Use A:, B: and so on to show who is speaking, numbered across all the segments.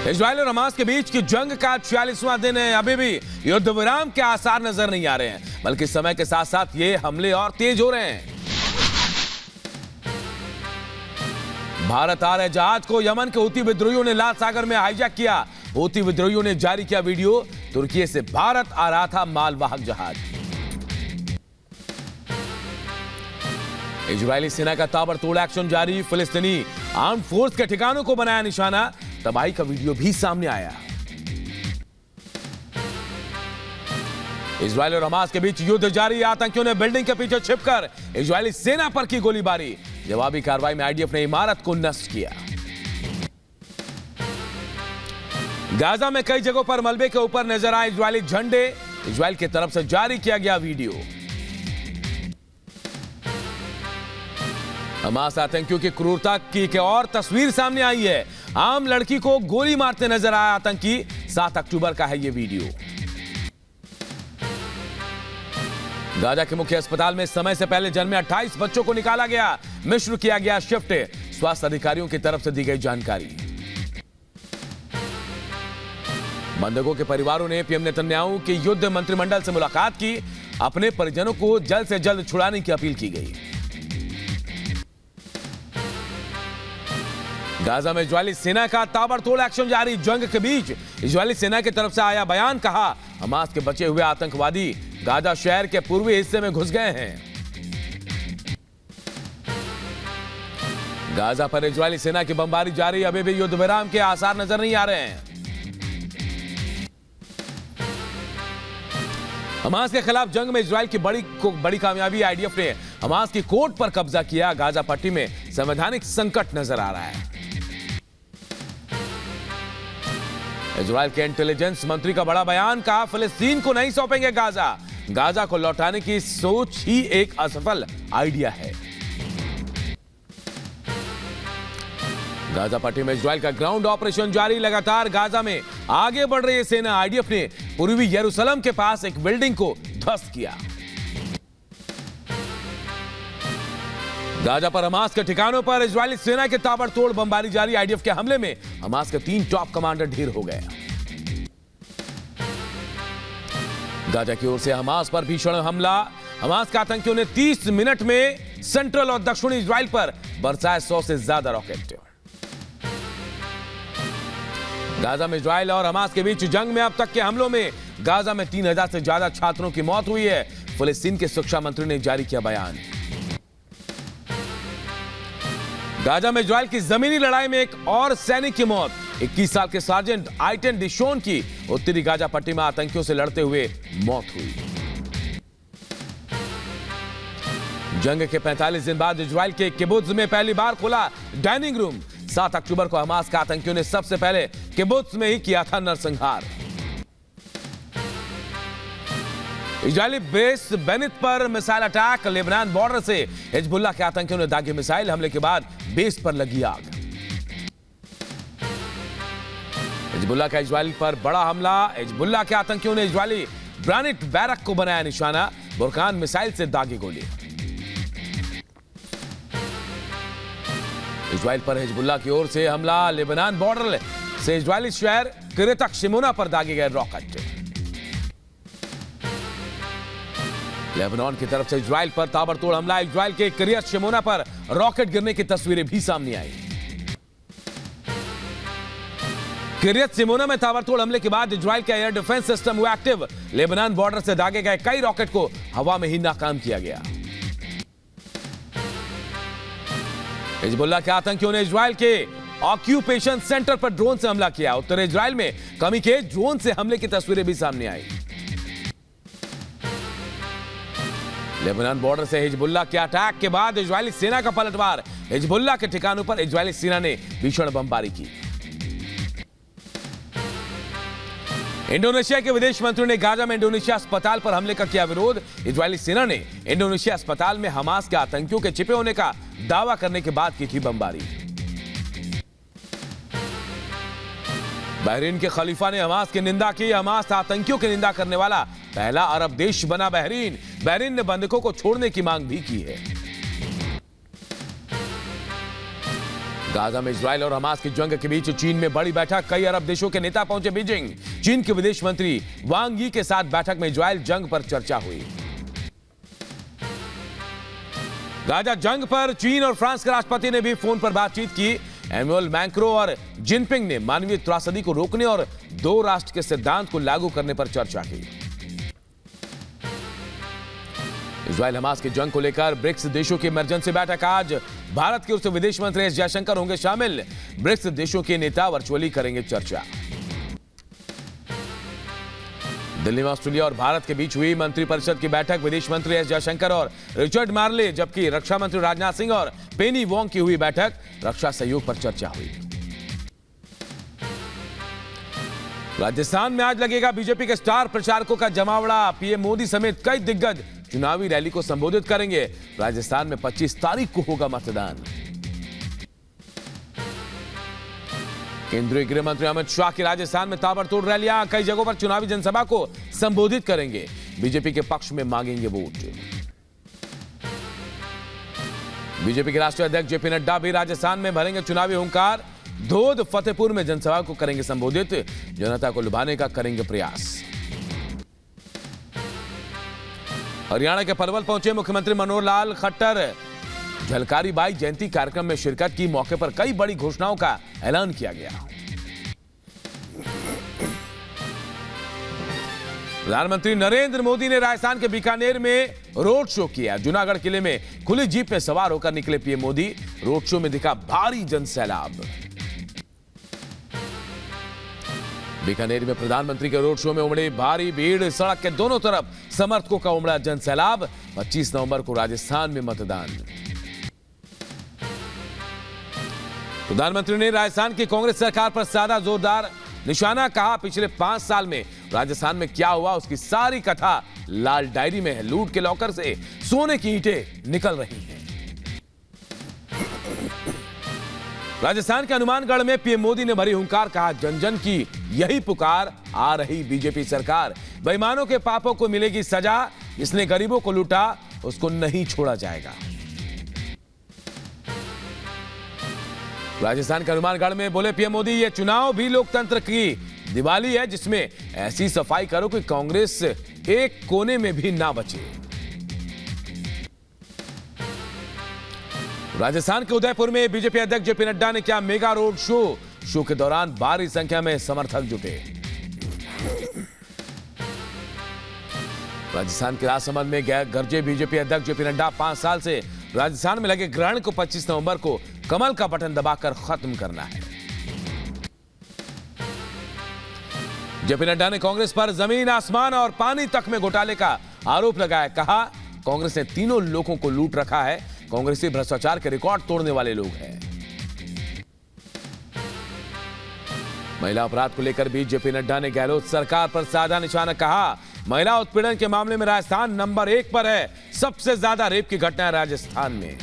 A: Israel और Hamas के बीच की जंग का 46वां दिन है। अभी भी युद्ध विराम के आसार नजर नहीं आ रहे हैं, बल्कि समय के साथ साथ ये हमले और तेज हो रहे हैं। भारत आ रहे जहाज को यमन के हूती विद्रोहियों ने लाल सागर में हाईजैक किया। हूती विद्रोहियों ने जारी किया वीडियो। तुर्की से भारत आ रहा था मालवाहक जहाज। इजरायली सेना का ताबड़तोड़ एक्शन जारी। फिलिस्तीनी आर्म फोर्स के ठिकानों को बनाया निशाना। तबाही का वीडियो भी सामने आया। इजराइल और हमास के बीच युद्ध जारी। आतंकियों ने बिल्डिंग के पीछे छिपकर इजरायली सेना पर की गोलीबारी। जवाबी कार्रवाई में आईडीएफ ने इमारत को नष्ट किया। गाजा में कई जगहों पर मलबे के ऊपर नजर आए इजरायली झंडे। इजराइल की तरफ से जारी किया गया वीडियो। हमास आतंकियों की क्रूरता की एक और तस्वीर सामने आई है। आम लड़की को गोली मारते नजर आया आतंकी। 7 अक्टूबर का है यह वीडियो। गाजा के मुख्य अस्पताल में समय से पहले जन्मे 28 बच्चों को निकाला गया। मिश्र किया गया शिफ्ट। स्वास्थ्य अधिकारियों की तरफ से दी गई जानकारी। बंधकों के परिवारों ने पीएम नेतन्याहू की युद्ध मंत्रिमंडल से मुलाकात की। अपने परिजनों को जल्द से जल्द छुड़ाने की अपील की गई। गाजा में इजरायली सेना का ताबड़तोड़ एक्शन जारी। जंग के बीच इजरायली सेना की तरफ से आया बयान। कहा हमास के बचे हुए आतंकवादी गाजा शहर के पूर्वी हिस्से में घुस गए हैं। गाजा पर इजरायली सेना की बमबारी जारी। अभी भी युद्ध विराम के आसार नजर नहीं आ रहे हैं। हमास के खिलाफ जंग में इजराइल की बड़ी कामयाबी। आईडीएफ ने हमास की कोर्ट पर कब्जा किया। गाजा पट्टी में संवैधानिक संकट नजर आ रहा है। इजराइल के इंटेलिजेंस मंत्री का बड़ा बयान। कहा फिलिस्तीन को नहीं सौंपेंगे गाजा। गाजा को लौटाने की सोच ही एक असफल आइडिया है। गाजा पट्टी में इजराइल का ग्राउंड ऑपरेशन जारी। लगातार गाजा में आगे बढ़ रही है सेना। आईडीएफ ने पूर्वी यरूशलेम के पास एक बिल्डिंग को ध्वस्त किया। गाजा पर हमास के ठिकानों पर इजरायली सेना के ताबड़तोड़ बमबारी जारी। आईडीएफ के हमले में हमास के 3 टॉप कमांडर ढेर हो गए। गाजा की ओर से हमास पर भीषण हमला। हमास के आतंकियों ने 30 मिनट में सेंट्रल और दक्षिणी इजराइल पर बरसाए 100 से ज्यादा रॉकेट। गाजा में इजराइल और हमास के बीच जंग में अब तक के हमलों में गाजा में 3000 से ज्यादा छात्रों की मौत हुई है। फिलिस्तीन के शिक्षा मंत्री ने जारी किया बयान। गाजा में इजराइल की जमीनी लड़ाई में एक और सैनिक की मौत। 21 साल के सार्जेंट आइटन डिशोन की उत्तरी गाजा पट्टी में आतंकियों से लड़ते हुए मौत हुई। जंग के 45 दिन बाद इजराइल के किबुत्ज में पहली बार खुला डाइनिंग रूम। 7 अक्टूबर को हमास के आतंकियों ने सबसे पहले किबुत्ज में ही किया था नरसंहार। इजरायली बेस बेनित पर मिसाइल अटैक। लेबनान बॉर्डर से हिजबुल्लाह के आतंकियों ने दागे मिसाइल। हमले के बाद बेस पर लगी आग। हिजबुल्लाह का इजराइल पर बड़ा हमला। हिजबुल्लाह के आतंकियों ने इजरायली ब्रानिट बैरक को बनाया निशाना। बुरकान मिसाइल से दागी गोली। इजराइल पर हिजबुल्लाह की ओर से हमला। लेबनान बॉर्डर से इजरायली शहर किरेतक शिमोना पर दागे गए रॉकेट। लेबनान की तरफ से इजराइल पर ताबड़तोड़ हमला। इजराइल के किरियत शिमोना पर रॉकेट गिरने की तस्वीरें भी सामने आई। किरियत शिमोना में ताबड़तोड़ हमले के बाद इजराइल का एयर डिफेंस सिस्टम हुआ एक्टिव। लेबनान बॉर्डर से दागे गए कई रॉकेट को हवा में ही नाकाम किया गया। हिजबुल्लाह के आतंकियों ने इजराइल के ऑक्यूपेशन सेंटर पर ड्रोन से हमला किया। उत्तर इजराइल में कमी के ड्रोन से हमले की तस्वीरें भी सामने आई। लेबनान बॉर्डर से हिजबुल्लाह के अटैक के बाद इजरायली सेना का पलटवार। हिजबुल्लाह के ठिकानों पर इजरायली सेना ने भीषण बमबारी की। इंडोनेशिया के विदेश मंत्री ने गाजा में इंडोनेशिया अस्पताल पर हमले का किया विरोध। इजरायली सेना ने इंडोनेशिया अस्पताल में हमास के आतंकियों के छिपे होने का दावा करने के बाद की थी बमबारी। बहरीन के खलीफा ने हमास की निंदा की। हमास आतंकियों की निंदा करने वाला पहला अरब देश बना बहरीन। बहरीन ने बंधकों को छोड़ने की मांग भी की है। गाजा में इजराइल और हमास की जंग के बीच चीन में बड़ी बैठक, कई अरब देशों के नेता पहुंचे बीजिंग। चीन के विदेश मंत्री वांग यी के साथ बैठक में इजराइल जंग पर चर्चा हुई। गाजा जंग पर चीन और फ्रांस के राष्ट्रपति ने भी फोन पर बातचीत की। एमुअल मैक्रो और जिनपिंग ने मानवीय त्रासदी को रोकने और दो राष्ट्र के सिद्धांत को लागू करने पर चर्चा की। इजराइल हमास की जंग को लेकर ब्रिक्स देशों की इमरजेंसी बैठक आज। भारत के उस विदेश मंत्री एस जयशंकर होंगे शामिल। ब्रिक्स देशों के नेता वर्चुअली करेंगे चर्चा। दिल्ली में ऑस्ट्रेलिया और भारत के बीच हुई मंत्रिपरिषद की बैठक। विदेश मंत्री एस जयशंकर और रिचर्ड मार्ले, जबकि रक्षा मंत्री राजनाथ सिंह और पेनी वोंग की हुई बैठक। रक्षा सहयोग पर चर्चा हुई। राजस्थान में आज लगेगा बीजेपी के स्टार प्रचारकों का जमावड़ा। पीएम मोदी समेत कई दिग्गज चुनावी रैली को संबोधित करेंगे। राजस्थान में 25 तारीख को होगा मतदान। केंद्रीय गृह मंत्री अमित शाह की राजस्थान में ताबड़तोड़ रैलियां, कई जगहों पर चुनावी जनसभा को संबोधित करेंगे। बीजेपी के पक्ष में मांगेंगे वोट। बीजेपी के राष्ट्रीय अध्यक्ष जेपी नड्डा भी राजस्थान में भरेंगे चुनावी हुंकार। धोद फतेहपुर में जनसभा को करेंगे संबोधित। जनता को लुभाने का करेंगे प्रयास। हरियाणा के पलवल पहुंचे मुख्यमंत्री मनोहर लाल खट्टर। झलकारी बाई जयंती कार्यक्रम में शिरकत की। मौके पर कई बड़ी घोषणाओं का ऐलान किया गया। प्रधानमंत्री नरेंद्र मोदी ने राजस्थान के बीकानेर में रोड शो किया। जूनागढ़ किले में खुली जीप में सवार होकर निकले पीएम मोदी। रोड शो में दिखा भारी जनसैलाब। बीकानेर में प्रधानमंत्री के रोड शो में उमड़ी भारी भीड़। सड़क के दोनों तरफ समर्थकों का उमड़ा जनसैलाब। 25 नवंबर को राजस्थान में मतदान। प्रधानमंत्री ने राजस्थान की कांग्रेस सरकार पर साधा जोरदार निशाना। कहा, पिछले 5 साल में राजस्थान में क्या हुआ उसकी सारी कथा लाल डायरी में है। लूट के लॉकर से सोने की ईंटें निकल रही हैं। राजस्थान के हनुमानगढ़ में पीएम मोदी ने भरी हुंकार। कहा, जन जन की यही पुकार, आ रही बीजेपी सरकार। बेईमानों के पापों को मिलेगी सजा। जिसने गरीबों को लूटा उसको नहीं छोड़ा जाएगा। राजस्थान के हनुमानगढ़ में बोले पीएम मोदी, ये चुनाव भी लोकतंत्र की दिवाली है, जिसमें ऐसी सफाई करो कि कांग्रेस एक कोने में भी ना बचे। राजस्थान के उदयपुर में बीजेपी अध्यक्ष जेपी नड्डा ने किया मेगा रोड शो। शो के दौरान भारी संख्या में समर्थक जुटे। राजस्थान के राजसमंद में गरजे बीजेपी अध्यक्ष जेपी नड्डा। 5 साल से राजस्थान में लगे ग्रहण को 25 नवंबर को कमल का बटन दबाकर खत्म करना है। जेपी नड्डा ने कांग्रेस पर जमीन आसमान और पानी तक में घोटाले का आरोप लगाया। कहा, कांग्रेस ने तीनों लोगों को लूट रखा है। कांग्रेसी भ्रष्टाचार के रिकॉर्ड तोड़ने वाले लोग हैं। महिला अपराध को लेकर भी जेपी नड्डा ने गहलोत सरकार पर साधा निशाना। कहा, महिला उत्पीड़न के मामले में राजस्थान नंबर 1 पर है। सबसे ज्यादा रेप की घटना है राजस्थान में।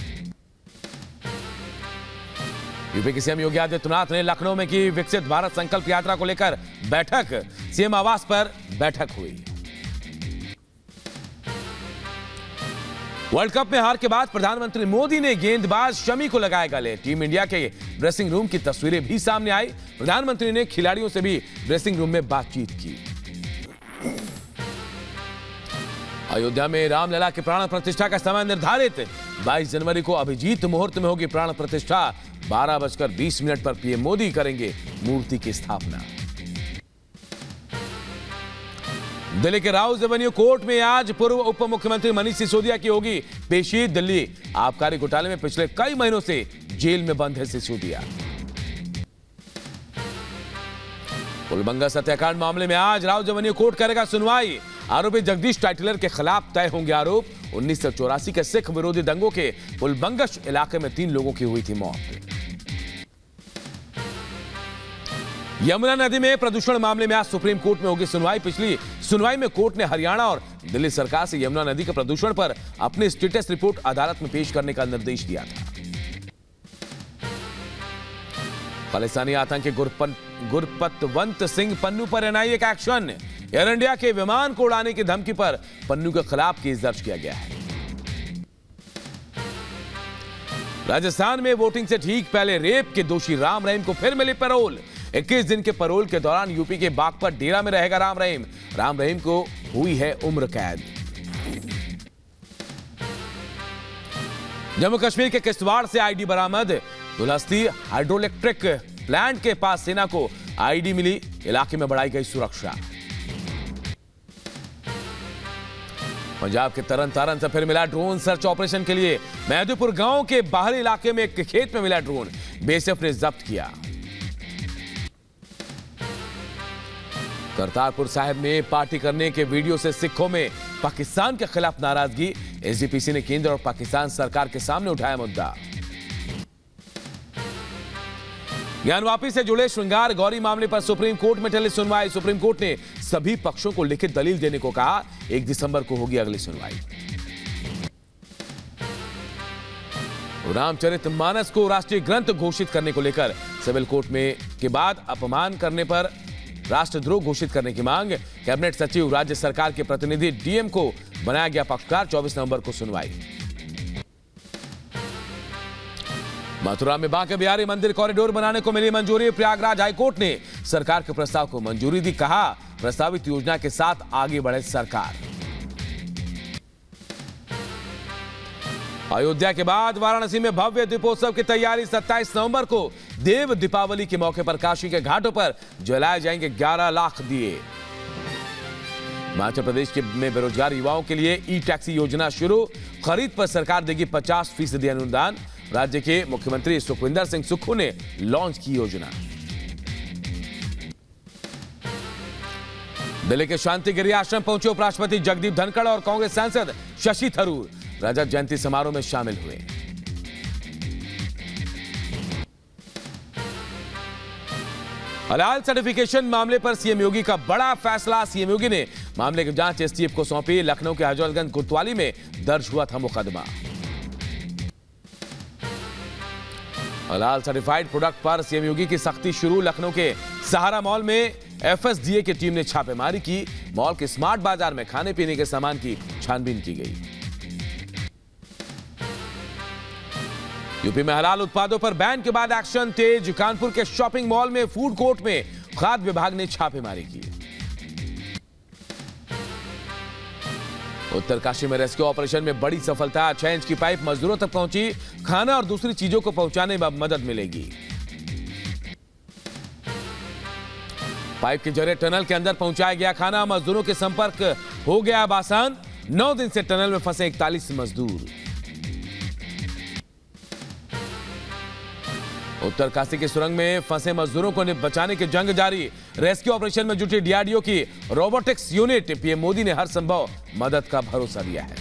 A: यूपी के सीएम योगी आदित्यनाथ ने लखनऊ में की विकसित भारत संकल्प यात्रा को लेकर बैठक। सीएम आवास पर बैठक हुई। वर्ल्ड कप में हार के बाद प्रधानमंत्री मोदी ने गेंदबाज शमी को लगाया गले। टीम इंडिया के ड्रेसिंग रूम की तस्वीरें भी सामने आई। प्रधानमंत्री ने खिलाड़ियों से भी ड्रेसिंग रूम में बातचीत की। अयोध्या में रामलला की प्राण प्रतिष्ठा का समय निर्धारित। 22 जनवरी को अभिजीत मुहूर्त में होगी प्राण प्रतिष्ठा। 12:20 पर पीएम मोदी करेंगे मूर्ति की स्थापना। दिल्ली के राउज एवेन्यू कोर्ट में आज पूर्व उप मुख्यमंत्री मनीष सिसोदिया की होगी पेशी। दिल्ली आबकारी घोटाले में पिछले कई महीनों से जेल में बंद है सिसोदिया। पुलबंगा सत्याकांड मामले में आज राउज एवेन्यू कोर्ट करेगा सुनवाई। आरोपी जगदीश टाइटलर के खिलाफ तय होंगे आरोप। 1984 के सिख विरोधी दंगों के पुलबंगश इलाके में 3 लोगों की हुई थी मौत। यमुना नदी में प्रदूषण मामले में आज सुप्रीम कोर्ट में होगी सुनवाई। पिछली सुनवाई में कोर्ट ने हरियाणा और दिल्ली सरकार से यमुना नदी के प्रदूषण पर अपनी स्टेटस रिपोर्ट अदालत में पेश करने का निर्देश दिया था। खालिस्तानी आतंकी गुरपतवंत सिंह पन्नू पर एनआईए का एक्शन। एयर इंडिया के विमान को उड़ाने की धमकी पर पन्नू के खिलाफ केस दर्ज किया गया है। राजस्थान में वोटिंग से ठीक पहले रेप के दोषी राम रहीम को फिर मिली पैरोल। 21 दिन के पैरोल के दौरान यूपी के बागपत डेरा में रहेगा राम रहीम। राम रहीम को हुई है उम्र कैद। जम्मू कश्मीर के किश्तवाड़ से आईडी बरामद। दुलहस्ती हाइड्रोइलेक्ट्रिक प्लांट के पास सेना को आईडी मिली। इलाके में बढ़ाई गई सुरक्षा। पंजाब के तरन तारण से फिर मिला ड्रोन सर्च ऑपरेशन के लिए। महदूपुर गांव के बाहरी इलाके में एक खेत में मिला ड्रोन, बीएसएफ ने जब्त किया। करतारपुर साहिब में पार्टी करने के वीडियो से सिखों में पाकिस्तान के खिलाफ नाराजगी। एसजीपीसी ने केंद्र और पाकिस्तान सरकार के सामने उठाया मुद्दा। ज्ञानवापी से जुड़े श्रृंगार गौरी मामले पर सुप्रीम कोर्ट में टली सुनवाई। सुप्रीम कोर्ट ने सभी पक्षों को लिखित दलील देने को कहा। 1 दिसंबर को होगी अगली सुनवाई। रामचरितमानस को राष्ट्रीय ग्रंथ घोषित करने को लेकर सिविल कोर्ट में के बाद अपमान करने पर राष्ट्रद्रोह घोषित करने की मांग। कैबिनेट सचिव राज्य सरकार के प्रतिनिधि डीएम को बनाया गया पक्षकार। 24 नवंबर को सुनवाई। मथुरा में बांके बिहारी मंदिर कॉरिडोर बनाने को मिली मंजूरी। प्रयागराज हाईकोर्ट ने सरकार के प्रस्ताव को मंजूरी दी। कहा प्रस्तावित योजना के साथ आगे बढ़े सरकार। अयोध्या के बाद वाराणसी में भव्य दीपोत्सव की तैयारी। 27 नवंबर को देव दीपावली के मौके पर काशी के घाटों पर जलाए जाएंगे 11 लाख दिए। हिमाचल प्रदेश में बेरोजगार युवाओं के लिए ई टैक्सी योजना शुरू। खरीद पर सरकार देगी 50% अनुदान। राज्य के मुख्यमंत्री सुखविंदर सिंह सुक्खू ने लॉन्च की योजना। दिल्ली के शांतिगिरी आश्रम पहुंचे उपराष्ट्रपति जगदीप धनखड़ और कांग्रेस सांसद शशि थरूर। रजत जयंती समारोह में शामिल हुए। हलाल सर्टिफिकेशन मामले पर सीएम योगी का बड़ा फैसला। सीएम योगी ने मामले की जांच एसटीएफ को सौंपी। लखनऊ के हजरतगंज कोतवाली में दर्ज हुआ था मुकदमा। हलाल सर्टिफाइड प्रोडक्ट पर सीएम योगी की सख्ती शुरू। लखनऊ के सहारा मॉल में एफएसडीए की टीम ने छापेमारी की। मॉल के स्मार्ट बाजार में खाने पीने के सामान की छानबीन की गई। यूपी में हलाल उत्पादों पर बैन के बाद एक्शन तेज। कानपुर के शॉपिंग मॉल में फूड कोर्ट में खाद्य विभाग ने छापेमारी की। उत्तरकाशी में रेस्क्यू ऑपरेशन में बड़ी सफलता। 6 इंच की पाइप मजदूरों तक पहुंची। खाना और दूसरी चीजों को पहुंचाने में मदद मिलेगी। पाइप के जरिए टनल के अंदर पहुंचाया गया खाना। मजदूरों के संपर्क हो गया अब आसान। 9 दिन से टनल में फंसे 41 मजदूर। उत्तरकाशी की सुरंग में फंसे मजदूरों को बचाने की जंग जारी। रेस्क्यू ऑपरेशन में जुटी डीआरडीओ की रोबोटिक्स यूनिट। पीएम मोदी ने हर संभव मदद का भरोसा दिया है।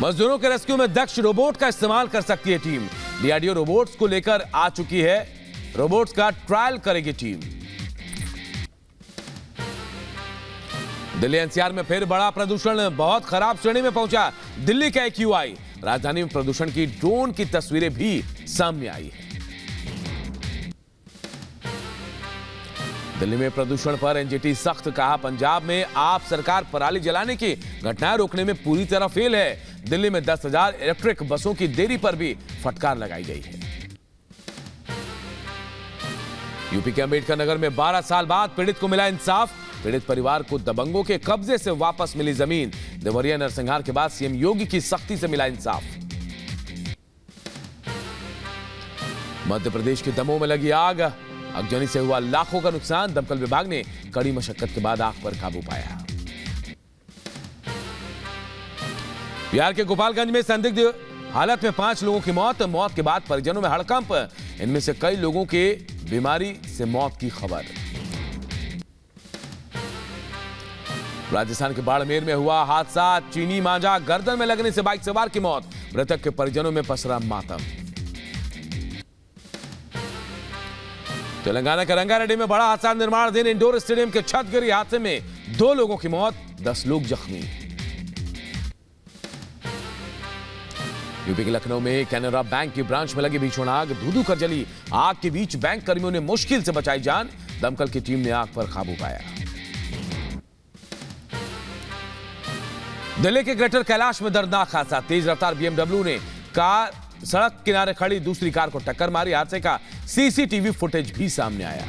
A: मजदूरों के रेस्क्यू में दक्ष रोबोट का इस्तेमाल कर सकती है टीम। डीआरडीओ रोबोट्स को लेकर आ चुकी है। रोबोट्स का ट्रायल करेगी टीम। दिल्ली एनसीआर में फिर बड़ा प्रदूषण बहुत खराब श्रेणी में पहुंचा। दिल्ली का एक्यूआई। राजधानी में प्रदूषण की ड्रोन की तस्वीरें भी सामने आई है। दिल्ली में प्रदूषण पर एनजीटी सख्त। कहा पंजाब में आप सरकार पराली जलाने की घटनाएं रोकने में पूरी तरह फेल है। दिल्ली में 10,000 इलेक्ट्रिक बसों की देरी पर भी फटकार लगाई गई है। यूपी के अंबेडकर नगर में 12 साल बाद पीड़ित को मिला इंसाफ। पीड़ित परिवार को दबंगों के कब्जे से वापस मिली जमीन। देवरिया नरसंहार के बाद सीएम योगी की सख्ती से मिला इंसाफ। मध्य प्रदेश के दमोह में लगी आग। आगजनी से हुआ लाखों का नुकसान। दमकल विभाग ने कड़ी मशक्कत के बाद आग पर काबू पाया। बिहार के गोपालगंज में संदिग्ध हालत में 5 लोगों की मौत। मौत के बाद परिजनों में हड़कंप। इनमें से कई लोगों के बीमारी से मौत की खबर। राजस्थान के बाड़मेर में हुआ हादसा। चीनी मांझा गर्दन में लगने से बाइक सवार की मौत। मृतक के परिजनों में पसरा मातम। तेलंगाना के रंगारेड्डी में बड़ा हादसा। निर्माणाधीन इंडोर स्टेडियम के छत गिरी। हादसे में 2 लोगों की मौत, 10 लोग जख्मी। यूपी के लखनऊ में कैनरा बैंक की ब्रांच में लगी भीषण आग। धू-धू कर जली आग के बीच बैंक कर्मियों ने मुश्किल से बचाई जान। दमकल की टीम ने आग पर काबू पाया। दिल्ली के ग्रेटर कैलाश में दर्दनाक हादसा। तेज रफ्तार बीएमडब्ल्यू ने कार सड़क किनारे खड़ी दूसरी कार को टक्कर मारी। हादसे का सीसीटीवी फुटेज भी सामने आया।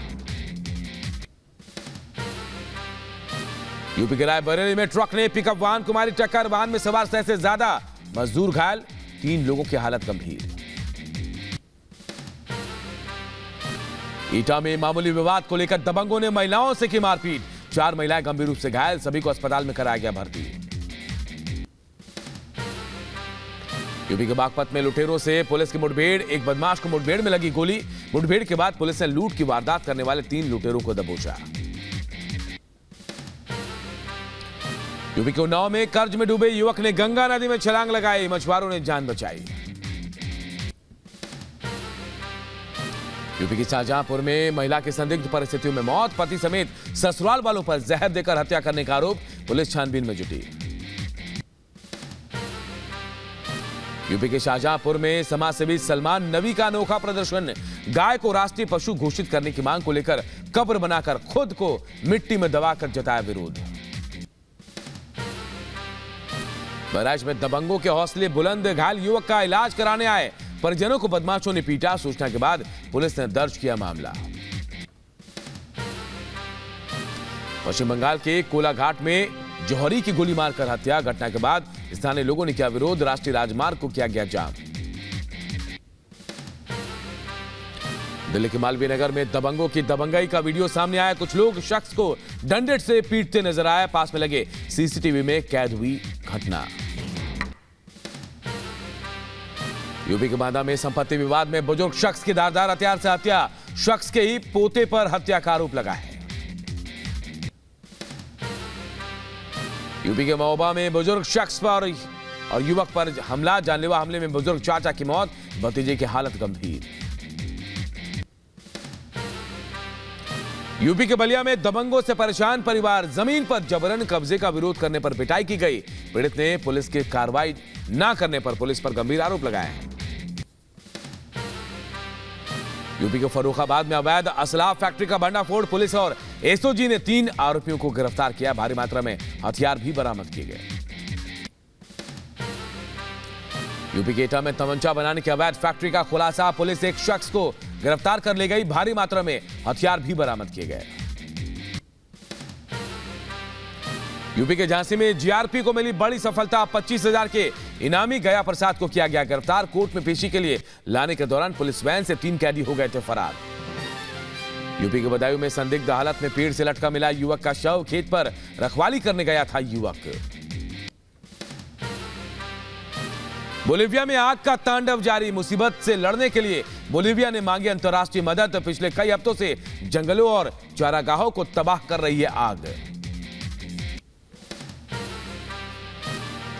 A: यूपी के रायबरेली में ट्रक ने पिकअप वाहन को मारी टक्कर। वाहन में सवार 100 से ज्यादा मजदूर घायल, 3 लोगों की हालत गंभीर। ईटा में मामूली विवाद को लेकर दबंगों ने महिलाओं से की मारपीट। 4 महिलाएं गंभीर रूप से घायल, सभी को अस्पताल में कराया गया भर्ती। यूपी के बागपत में लुटेरों से पुलिस की मुठभेड़। एक बदमाश को मुठभेड़ में लगी गोली। मुठभेड़ के बाद पुलिस ने लूट की वारदात करने वाले 3 लुटेरों को दबोचा। यूपी के उन्नाव में कर्ज में डूबे युवक ने गंगा नदी में छलांग लगाई, मछुआरों ने जान बचाई। यूपी के शाहजहांपुर में महिला की संदिग्ध परिस्थितियों में मौत। पति समेत ससुराल वालों पर जहर देकर हत्या करने का आरोप, पुलिस छानबीन में जुटी। यूपी के शाहजहांपुर में समाजसेवी सलमान नबी का अनोखा प्रदर्शन। गाय को राष्ट्रीय पशु घोषित करने की मांग को लेकर कब्र बनाकर खुद को मिट्टी में दबाकर जताया विरोध। बहराइच में दबंगों के हौसले बुलंद, घायल युवक का इलाज कराने आए परिजनों को बदमाशों ने पीटा। सूचना के बाद पुलिस ने दर्ज किया मामला। पश्चिम बंगाल के कोलाघाट में जौहरी की गोली मारकर हत्या। घटना के बाद स्थानीय लोगों ने किया विरोध। राष्ट्रीय राजमार्ग को किया गया जाम। दिल्ली के मालवीय नगर में दबंगों की दबंगाई का वीडियो सामने आया। कुछ लोग शख्स को डंडे से पीटते नजर आए। पास में लगे सीसीटीवी में कैद हुई घटना। यूपी के बांदा में संपत्ति विवाद में बुजुर्ग शख्स की धारदार हथियार से हत्या। शख्स के ही पोते पर हत्या का आरोप लगा है। यूपी के महोबा में बुजुर्ग शख्स पर और युवक पर हमला। जानलेवा हमले में बुजुर्ग चाचा की मौत, भतीजे की हालत गंभीर। यूपी के बलिया में दबंगों से परेशान परिवार। जमीन पर जबरन कब्जे का विरोध करने पर पिटाई की गई। पीड़ित ने पुलिस की कार्रवाई न करने पर पुलिस पर गंभीर आरोप लगाए हैं। यूपी के फर्रुखाबाद में अवैध असला फैक्ट्री का भंडाफोड़। पुलिस और एसओजी ने 3 आरोपियों को गिरफ्तार किया। भारी मात्रा में हथियार भी बरामद किए गए। यूपी के एटा में तमंचा बनाने की अवैध फैक्ट्री का खुलासा। पुलिस एक शख्स को गिरफ्तार कर ले गई। भारी मात्रा में हथियार भी बरामद किए गए। यूपी के झांसी में जीआरपी को मिली बड़ी सफलता। 25,000 के इनामी गया प्रसाद को किया गया गिरफ्तार। कोर्ट में पेशी के लिए लाने के दौरान पुलिस वैन से 3 कैदी हो गए थे फरार। यूपी के बदायूं में संदिग्ध हालत में पेड़ से लटका मिला युवक का शव। खेत पर रखवाली करने गया था युवक। बोलीविया में आग का तांडव जारी। मुसीबत से लड़ने के लिए बोलीविया ने मांगी अंतर्राष्ट्रीय मदद। पिछले कई हफ्तों से जंगलों और चारागाहों को तबाह कर रही है आग।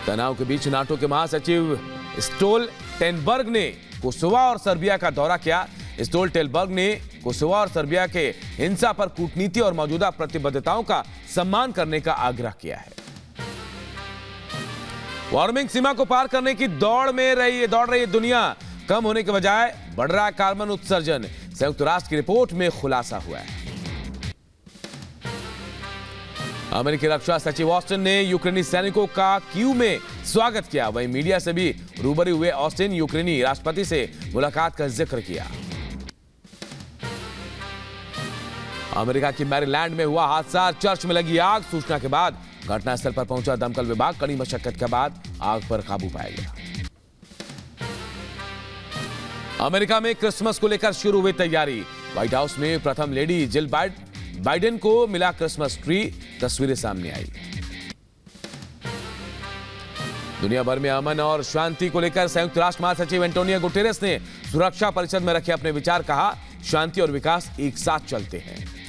A: तनाव के बीच नाटो के महासचिव स्टोलटेनबर्ग ने कोसोवा और सर्बिया का दौरा किया। स्टोलटेनबर्ग ने कोसोवा और सर्बिया के हिंसा पर कूटनीति और मौजूदा प्रतिबद्धताओं का सम्मान करने का आग्रह किया है। वार्मिंग सीमा को पार करने की दौड़ रही है दुनिया। कम होने के बजाय बढ़ रहा है कार्बन उत्सर्जन। संयुक्त राष्ट्र की रिपोर्ट में खुलासा हुआ है। अमेरिकी रक्षा सचिव ऑस्टिन ने यूक्रेनी सैनिकों का कीव में स्वागत किया। वहीं मीडिया से भी रूबरू हुए ऑस्टिन यूक्रेनी राष्ट्रपति से मुलाकात का जिक्र किया। अमेरिका की मैरीलैंड में हुआ हादसा। चर्च में लगी आग। सूचना के बाद घटनास्थल पर पहुंचा दमकल विभाग। कड़ी मशक्कत के बाद आग पर काबू पाया गया। अमेरिका में क्रिसमस को लेकर शुरू हुई तैयारी। व्हाइट हाउस में प्रथम लेडी जिल बाइडेन को मिला क्रिसमस ट्री। तस्वीरें सामने आई। दुनिया भर में अमन और शांति को लेकर संयुक्त राष्ट्र महासचिव एंटोनियो गुटेरेस ने सुरक्षा परिषद में रखे अपने विचार। कहा, शांति और विकास एक साथ चलते हैं।